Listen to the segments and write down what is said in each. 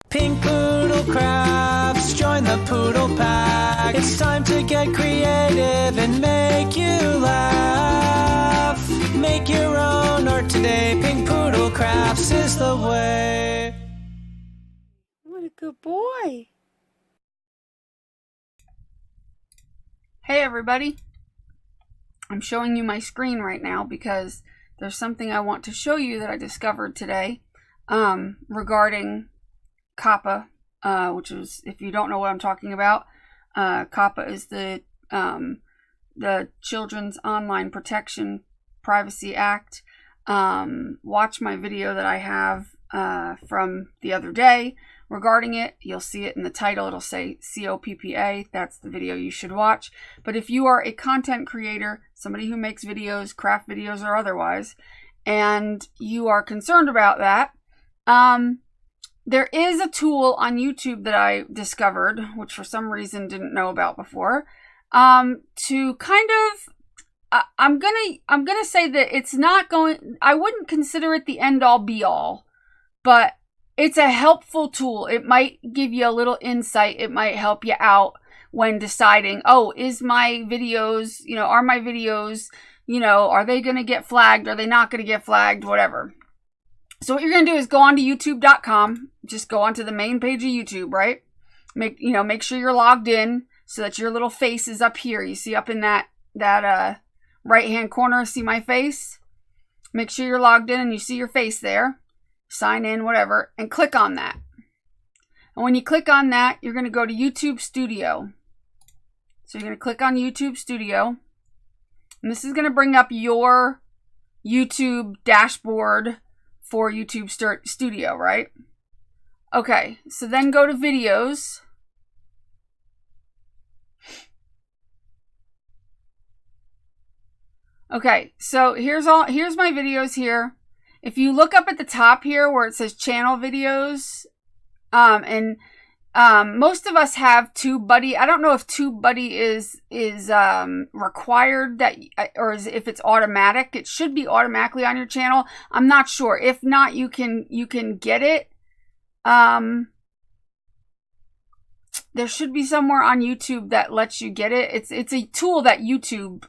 Pink Poodle Crafts, join the Poodle Pack. It's time to get creative and make you laugh. Make your own art today. Pink Poodle Crafts is the way. What a good boy. Hey everybody. I'm showing you my screen right now because there's something I want to show you that I discovered today regarding COPPA, which is, if you don't know what I'm talking about, COPPA is the Children's Online Protection Privacy Act. Watch my video that I have from the other day regarding it. You'll see it in the title. It'll say COPPA. That's the video you should watch. But if you are a content creator, somebody who makes videos, craft videos or otherwise, and you are concerned about that, there is a tool on YouTube that I discovered, which for some reason didn't know about before, to kind of, I'm gonna say that it's not going, I wouldn't consider it the end all be all, but it's a helpful tool. It might give you a little insight. It might help you out when deciding, oh, is my videos, are my videos, are they going to get flagged? Are they not going to get flagged? Whatever. So what you're going to do is go on to youtube.com. Just go onto the main page of YouTube, right? Make sure you're logged in so that your little face is up here. You see up in that right-hand corner, see my face? Make sure you're logged in and you see your face there. Sign in, whatever, and click on that. And when you click on that, you're going to go to YouTube Studio. So you're going to click on YouTube Studio. And this is going to bring up your YouTube dashboard for YouTube Studio, right? Okay, so then go to Videos. Okay, so here's my videos here. If you look up at the top here where it says channel videos, most of us have TubeBuddy. I don't know if TubeBuddy is required that, or if it's automatic. It should be automatically on your channel. I'm not sure. If not, you can get it. There should be somewhere on YouTube that lets you get it. It's a tool that YouTube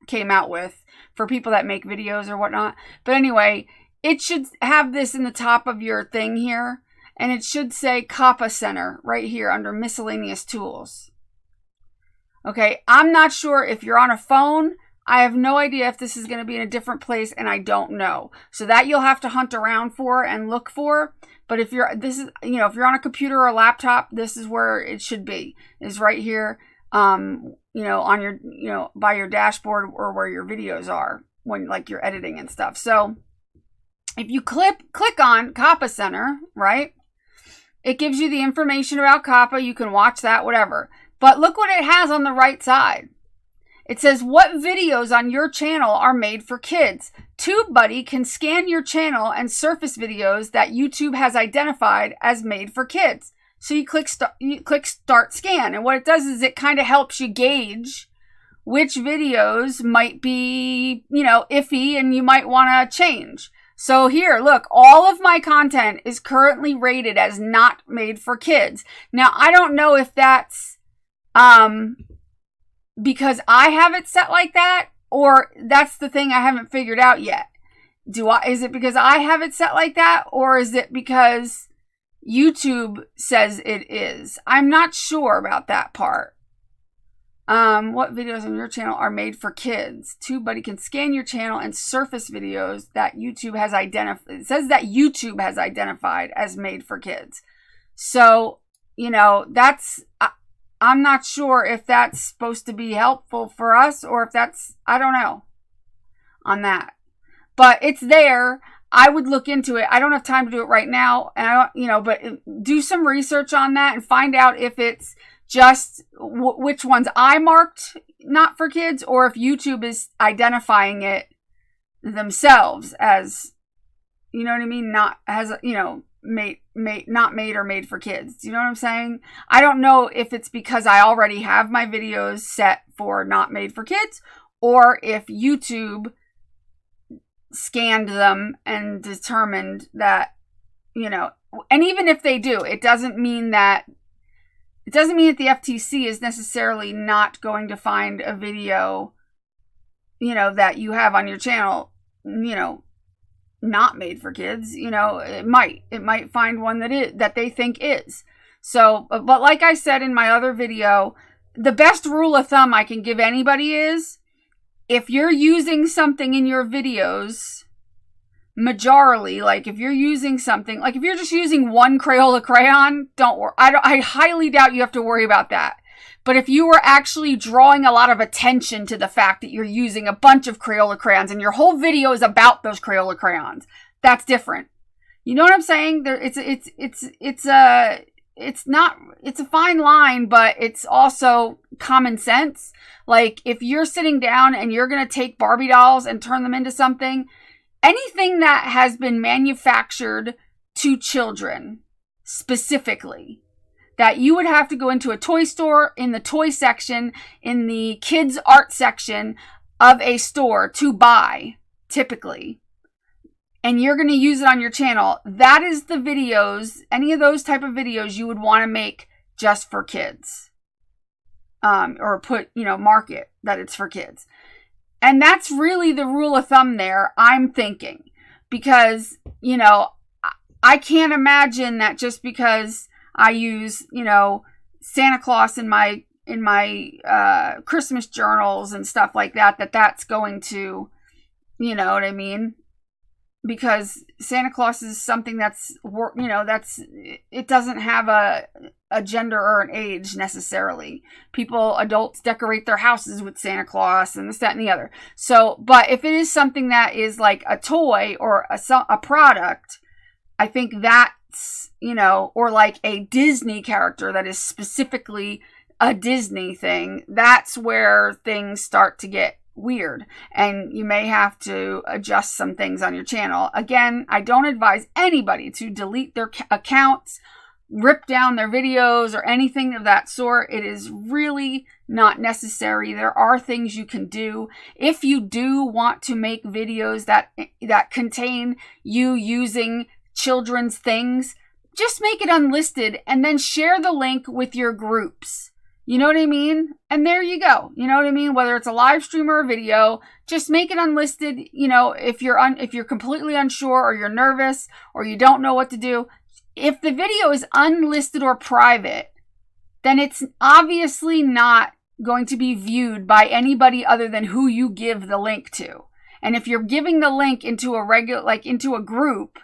came out with for people that make videos or whatnot. But anyway, it should have this in the top of your thing here. And it should say COPPA Center right here under miscellaneous tools. Okay, I'm not sure if you're on a phone. I have no idea if this is going to be in a different place, and I don't know. So that you'll have to hunt around for and look for. But if you're if you're on a computer or a laptop, this is where it should be. Is right here, on your by your dashboard or where your videos are when you're editing and stuff. So if you click on COPPA Center, right? It gives you the information about COPPA. You can watch that, whatever. But look what it has on the right side. It says, what videos on your channel are made for kids? TubeBuddy can scan your channel and surface videos that YouTube has identified as made for kids. So you click Start Scan. And what it does is it kind of helps you gauge which videos might be, iffy and you might want to change. So here, look, all of my content is currently rated as not made for kids. Now, I don't know if that's because I have it set like that, or that's the thing I haven't figured out yet. Is it because I have it set like that, or is it because YouTube says it is? I'm not sure about that part. What videos on your channel are made for kids? TubeBuddy can scan your channel and surface videos that YouTube has identified. It says that YouTube has identified as made for kids. So, that's, I'm not sure if that's supposed to be helpful for us or if that's, I don't know on that. But it's there. I would look into it. I don't have time to do it right now. And but do some research on that and find out if it's just which ones I marked not for kids, or if YouTube is identifying it themselves as, not as, not made or made for kids. Do you know what I'm saying? I don't know if it's because I already have my videos set for not made for kids, or if YouTube scanned them and determined that, and even if they do, it doesn't mean that the FTC is necessarily not going to find a video, that you have on your channel, not made for kids. It might find one that they think is. So, but like I said in my other video, the best rule of thumb I can give anybody is, if you're using something in your videos, majorly, like if you're using something, like if you're just using one Crayola crayon, don't worry. I highly doubt you have to worry about that. But if you were actually drawing a lot of attention to the fact that you're using a bunch of Crayola crayons and your whole video is about those Crayola crayons, that's different. You know what I'm saying? It's a fine line, but it's also common sense. Like if you're sitting down and you're going to take Barbie dolls and turn them into something, anything that has been manufactured to children specifically, that you would have to go into a toy store, in the toy section, in the kids art section of a store to buy, typically, and you're going to use it on your channel, that is the videos, any of those type of videos you would want to make just for kids. Or put, market that it's for kids. And that's really the rule of thumb there, I'm thinking. Because, I can't imagine that just because I use, Santa Claus in my Christmas journals and stuff like that, that's going to, you know what I mean? Because Santa Claus is something it doesn't have a gender or an age necessarily. Adults decorate their houses with Santa Claus and this, that, and the other. So, but if it is something that is like a toy or a product, I think that's, or like a Disney character that is specifically a Disney thing, that's where things start to get weird, and you may have to adjust some things on your channel. Again, I don't advise anybody to delete their accounts, rip down their videos, or anything of that sort. It is really not necessary. There are things you can do. If you do want to make videos that contain you using children's things, just make it unlisted and then share the link with your groups. You know what I mean? And there you go. You know what I mean? Whether it's a live stream or a video, just make it unlisted. If you're completely unsure, or you're nervous, or you don't know what to do, if the video is unlisted or private, then it's obviously not going to be viewed by anybody other than who you give the link to. And if you're giving the link into into a group,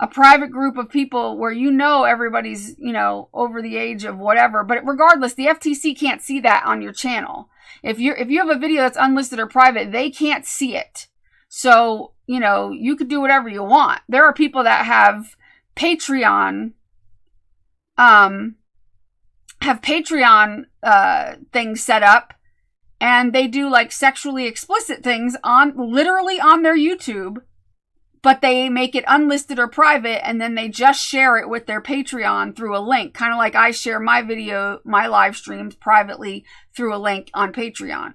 a private group of people where everybody's, over the age of whatever, but regardless, the FTC can't see that on your channel. If you have a video that's unlisted or private, they can't see it. So, you could do whatever you want. There are people that have Patreon, things set up, and they do like sexually explicit things literally on their YouTube, but they make it unlisted or private, and then they just share it with their Patreon through a link. Kind of like I share my live streams privately through a link on Patreon.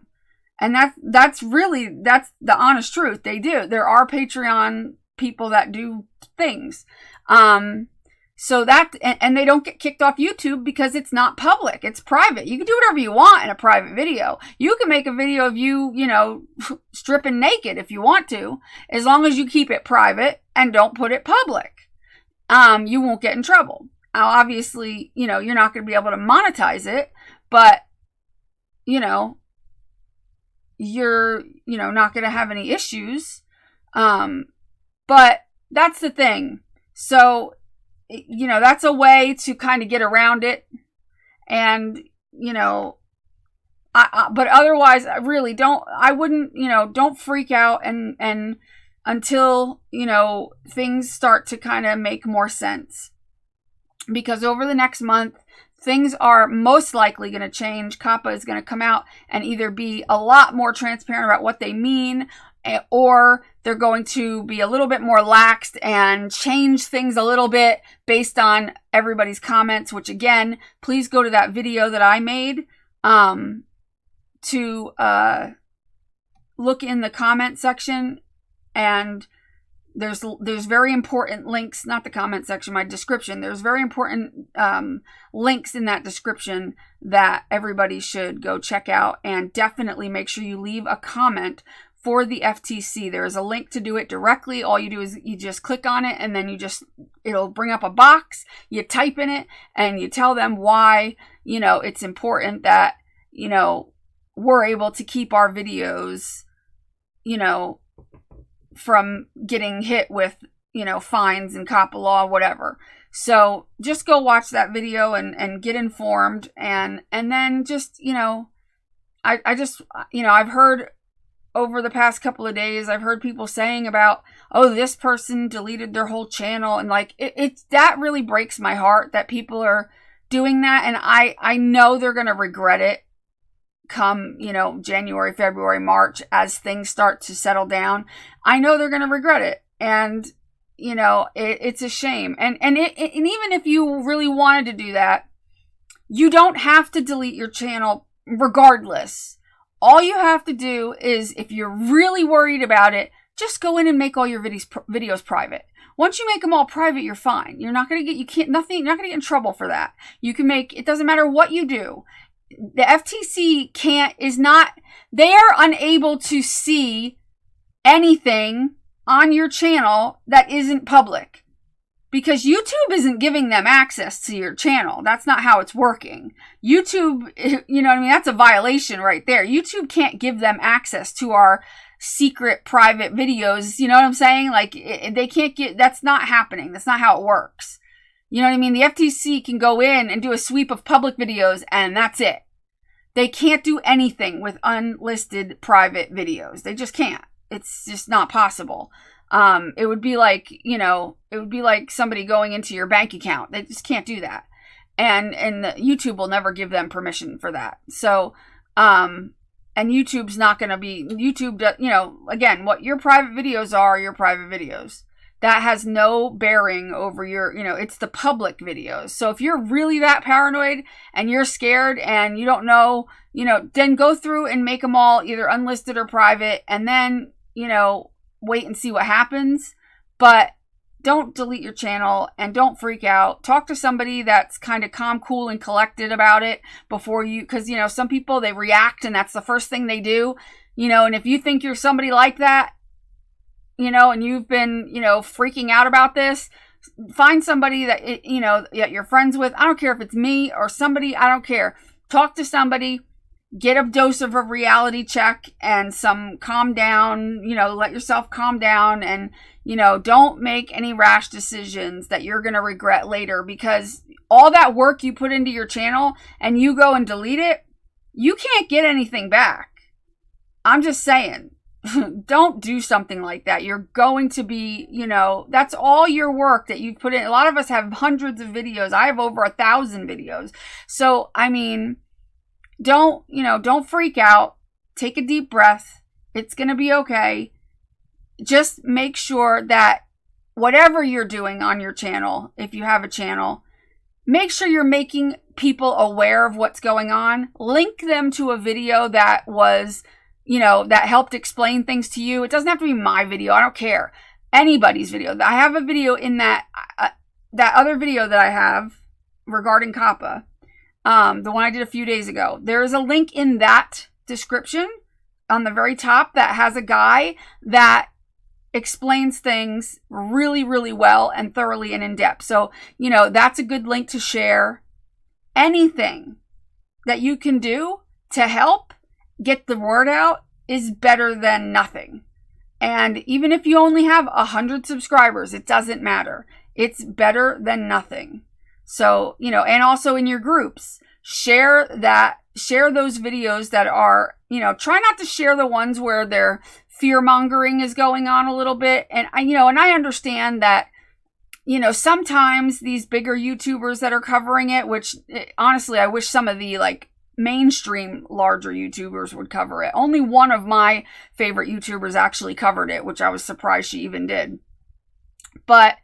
And that's the honest truth. They do. There are Patreon people that do things. So that, and they don't get kicked off YouTube because it's not public. It's private. You can do whatever you want in a private video. You can make a video of you, stripping naked if you want to, as long as you keep it private and don't put it public. You won't get in trouble. Now, obviously, you're not going to be able to monetize it, but, you're, not going to have any issues. But that's the thing. So, that's a way to kind of get around it. And, but otherwise, really don't freak out and until, things start to kind of make more sense. Because over the next month, things are most likely going to change. COPPA is going to come out and either be a lot more transparent about what they mean, or they're going to be a little bit more laxed and change things a little bit based on everybody's comments, which again, please go to that video that I made to look in the comment section and there's very important links, not the comment section, my description. There's very important links in that description that everybody should go check out, and definitely make sure you leave a comment for the FTC. There is a link to do it directly. All you do is you just click on it, and then it'll bring up a box. You type in it and you tell them why, it's important that, we're able to keep our videos, from getting hit with, fines and COPPA law, whatever. So just go watch that video and get informed. And then just, I've heard over the past couple of days, I've heard people saying about, oh, this person deleted their whole channel. And like, that really breaks my heart that people are doing that. And I know they're going to regret it come, January, February, March, as things start to settle down. I know they're going to regret it. And, it's a shame. And even if you really wanted to do that, you don't have to delete your channel regardless. All you have to do is, if you're really worried about it, just go in and make all your videos private. Once you make them all private, you're fine. You're not going to get in trouble for that. You can it doesn't matter what you do. The FTC they are unable to see anything on your channel that isn't public, because YouTube isn't giving them access to your channel. That's not how it's working. YouTube, that's a violation right there. YouTube can't give them access to our secret private videos. You know what I'm saying? Like, they can't that's not happening. That's not how it works. You know what I mean? The FTC can go in and do a sweep of public videos, and that's it. They can't do anything with unlisted private videos. They just can't. It's just not possible. It would be like, somebody going into your bank account. They just can't do that. And YouTube will never give them permission for that. So, and YouTube's not going to be, again, what your private videos are your private videos. That has no bearing over your, it's the public videos. So if you're really that paranoid and you're scared and you don't know, then go through and make them all either unlisted or private, and then, wait and see what happens. But don't delete your channel and don't freak out. Talk to somebody that's kind of calm, cool, and collected about it before because, some people, they react and that's the first thing they do, and if you think you're somebody like that, and you've been, freaking out about this, find somebody that, that you're friends with. I don't care if it's me or somebody, I don't care. Talk to somebody, get a dose of a reality check and some calm down, let yourself calm down, and, don't make any rash decisions that you're going to regret later, because all that work you put into your channel and you go and delete it, you can't get anything back. I'm just saying. Don't do something like that. You're going to be, that's all your work that you put in. A lot of us have hundreds of videos. I have over 1,000 videos. So, don't freak out. Take a deep breath. It's going to be okay. Just make sure that whatever you're doing on your channel, if you have a channel, make sure you're making people aware of what's going on. Link them to a video that was, that helped explain things to you. It doesn't have to be my video. I don't care. Anybody's video. I have a video in that other video that I have regarding COPPA, the one I did a few days ago. There is a link in that description on the very top that has a guy that explains things really, really well and thoroughly and in depth. So, that's a good link to share. Anything that you can do to help get the word out is better than nothing. And even if you only have 100 subscribers, it doesn't matter. It's better than nothing. So, and also in your groups, share those videos that are, try not to share the ones where their fear mongering is going on a little bit. And I understand that, sometimes these bigger YouTubers that are covering it, which honestly, I wish some of the mainstream larger YouTubers would cover it. Only one of my favorite YouTubers actually covered it, which I was surprised she even did. But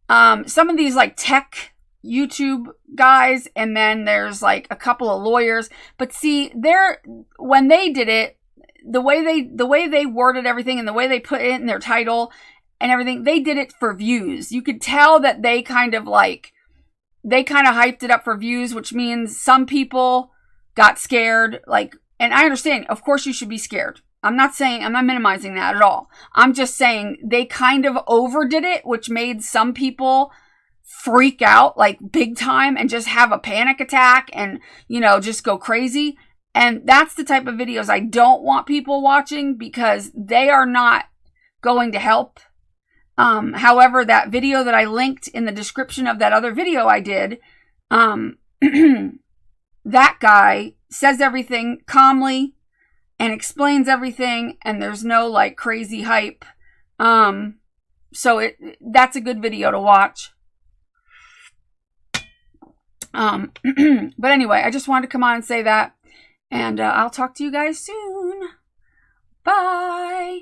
some of these tech YouTube guys, and then there's a couple of lawyers. But see, when they did it, the way they worded everything and the way they put it in their title, and everything. They did it for views. You could tell that they kind of hyped it up for views, which means some people got scared. Like, and I understand, of course you should be scared. I'm not minimizing that at all. I'm just saying they kind of overdid it, which made some people freak out like big time and just have a panic attack and, just go crazy. And that's the type of videos I don't want people watching, because they are not going to help. However, that video that I linked in the description of that other video I did, that guy says everything calmly and explains everything, and there's no like crazy hype. So that's a good video to watch. But anyway, I just wanted to come on and say that, and I'll talk to you guys soon. Bye.